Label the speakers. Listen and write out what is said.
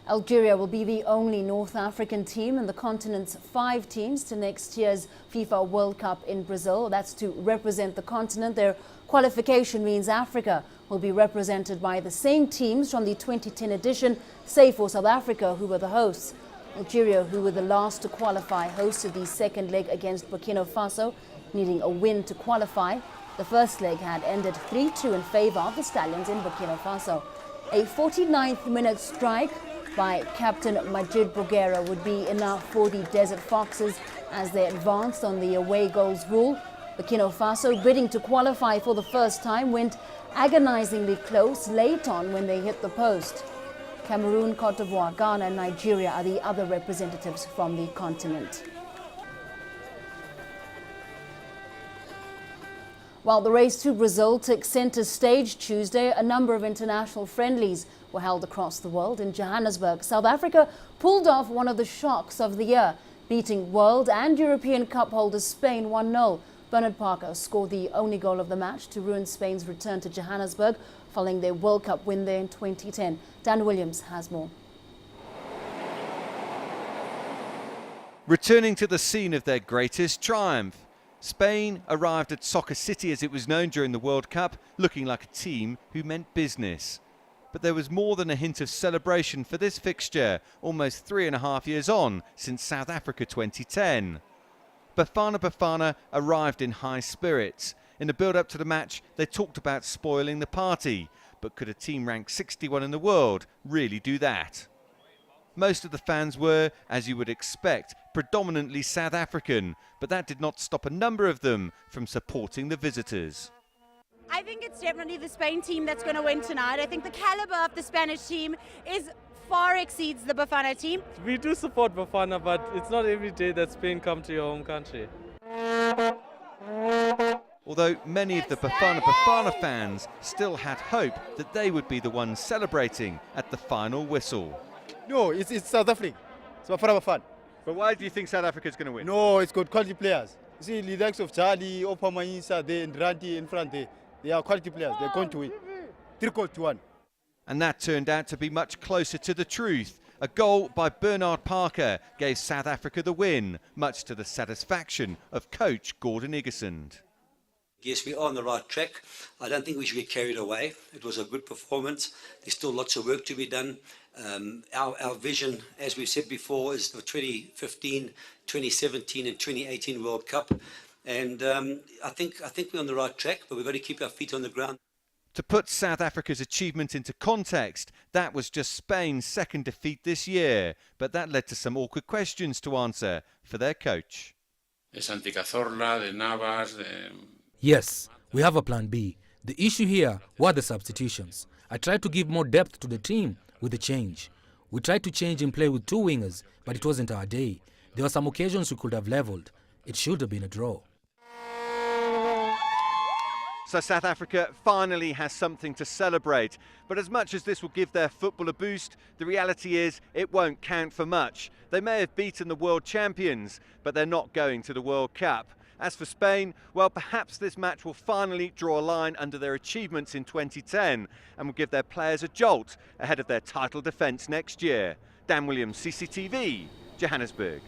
Speaker 1: Algeria will be the only North African team in the continent's 5 teams to next year's FIFA World Cup in Brazil. That's to represent the continent. Their qualification means Africa will be represented by the same teams from the 2010 edition, save for South Africa, who were the hosts. Algeria, who were the last to qualify, hosted the second leg against Burkina Faso, needing a win to qualify. The first leg had ended 3-2 in favour of the Stallions in Burkina Faso. A 49th minute strike by captain Majid Bouguera would be enough for the Desert Foxes as they advanced on the away goals rule. Burkina Faso, bidding to qualify for the first time, went agonizingly close late on when they hit the post. Cameroon, Cote d'Ivoire, Ghana and Nigeria are the other representatives from the continent. While the race to Brazil took centre stage Tuesday, a number of international friendlies were held across the world. In Johannesburg, South Africa pulled off one of the shocks of the year, beating World and European Cup holders Spain 1-0. Bernard Parker scored the only goal of the match to ruin Spain's return to Johannesburg following their World Cup win there in 2010. Dan Williams has more.
Speaker 2: Returning to the scene of their greatest triumph, Spain arrived at Soccer City, as it was known during the World Cup, looking like a team who meant business. But there was more than a hint of celebration for this fixture, almost 3.5 years on since South Africa 2010. Bafana arrived in high spirits. In the build-up to the match, they talked about spoiling the party. But could a team ranked 61 in the world really do that? Most of the fans were, as you would expect, predominantly South African, but that did not stop a number of them from supporting the visitors.
Speaker 3: I think it's definitely the Spain team that's going to win tonight. I think the caliber of the Spanish team far exceeds the Bafana team.
Speaker 4: We do support Bafana, but it's not every day that Spain come to your home country.
Speaker 2: Although many of the Bafana fans still had hope that they would be the ones celebrating at the final whistle.
Speaker 5: No, it's South Africa. It's Bafana.
Speaker 2: But why do you think South Africa is going to win?
Speaker 5: No, it's got quality players. You see, the likes of Charlie, Opamanyisa, and Randy in front there. They are quality players. They're going to win. 3-1.
Speaker 2: And that turned out to be much closer to the truth. A goal by Bernard Parker gave South Africa the win, much to the satisfaction of coach Gordon Igesund.
Speaker 6: Yes, we are on the right track. I don't think we should get carried away. It was a good performance. There's still lots of work to be done. Our vision, as we've said before, is the 2015, 2017 and 2018 World Cup. And I think we're on the right track, but we've got to keep our feet on the ground.
Speaker 2: To put South Africa's achievement into context, that was just Spain's second defeat this year. But that led to some awkward questions to answer for their coach.
Speaker 7: Yes, we have a plan B. The issue here were the substitutions. I tried to give more depth to the team with the change. We tried to change and play with 2 wingers, but it wasn't our day. There were some occasions we could have levelled. It should have been a draw.
Speaker 2: So South Africa finally has something to celebrate. But as much as this will give their football a boost, the reality is it won't count for much. They may have beaten the world champions, but they're not going to the World Cup. As for Spain, well, perhaps this match will finally draw a line under their achievements in 2010 and will give their players a jolt ahead of their title defence next year. Dan Williams, CCTV, Johannesburg.